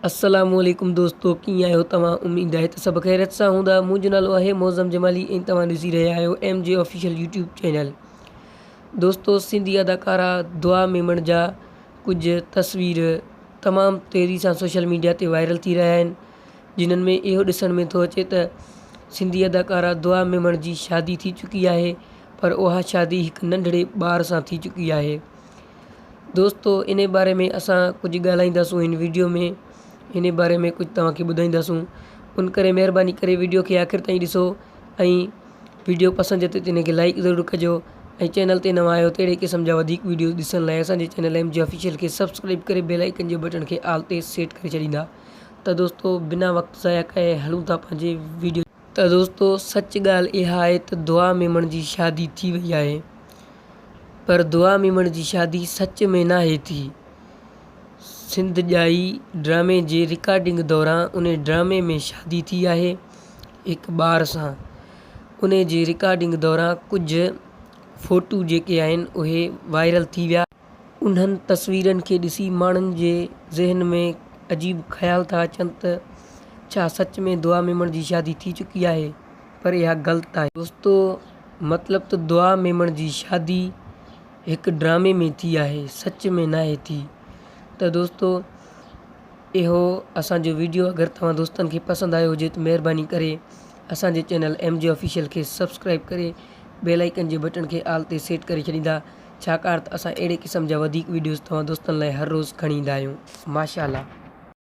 अस्सलामुअलैकुम दोस्तों, कीअं आहियो तव्हां? उम्मीद आहे त सभु ख़ैरियत सां हूंदा। मुंहिंजो नालो आहे मौज़म जमाली ऐं तव्हां ॾिसी रहिया आहियो MJ ऑफिशियल यूट्यूब चैनल। दोस्तों, सिंधी अदाकारा दुआ मेमण जा कुझु तस्वीर तमामु तेज़ी सां सोशल मीडिया ते वायरल थी रहिया आहिनि, जिन्हनि में इहो ॾिसण में थो अचे त सिंधी अदाकारा दुआ मेमण जी शादी थी चुकी आहे, पर उहा शादी हिकु नंढड़े ॿार सां थी चुकी आहे। दोस्तों, इन बारे में असां कुझु ॻाल्हाईंदासूं हिन वीडियो में। इन बारे में कुछ तव्हांखे ॿुधाईंदासूं। उन करे महिरबानी करे वीडियो खे आख़िर ताईं ॾिसो ऐं वीडियो पसंदि अचे त इन खे लाइक ज़रूरु कजो ऐं चैनल ते नवां आहियो त अहिड़े क़िस्म जा वधीक वीडियो ॾिसण लाइ असांजे चैनल MJ ऑफिशियल खे सब्सक्राइब करे बेल आइकन जे बटन खे आल ते सेट करे छॾींदा। त दोस्तों, बिना वक़्तु ज़ाया कए हलूं था पंहिंजे वीडियो। त दोस्तों, सच ॻाल्हि इहा आहे त दुआ मेमण जी शादी थी वई आहे, पर दुआ मेमण जी शादी सच में नाहे थी। सिंध ॼाई ड्रामे जे रिकॉर्डिंग दौरान उन ड्रामे में शादी थी आहे हिकु ॿार सां। उन जे रिकॉर्डिंग दौरान कुझु फ़ोटू जेके आहिनि उहे वायरल थी विया। उन्हनि तस्वीरनि खे ॾिसी माण्हुनि जे ज़हन में अजीब ख़्याल था अचनि त छा सच में दुआ मेमण जी शादी थी चुकी आहे, पर इहा ग़लति आहे। दोस्तों, मतिलबु त दुआ मेमण जी शादी हिकु ड्रामे में थी आहे, सच में नाहे थी। त दोस्तों, इहो असांजो वीडियो अगरि तव्हां दोस्तनि खे पसंदि आयो हुजे त महिरबानी करे असांजे चैनल MJ ऑफिशियल खे सब्सक्राइब करे बेल आइकन जे बटन खे आल ते सेट करे छॾींदा, छाकाणि त असां अहिड़े क़िस्म जा वधीक वीडियोज़ तव्हां दोस्तनि लाइ हर रोज़ु खणी ईंदा आहियूं। माशाअल्लाह।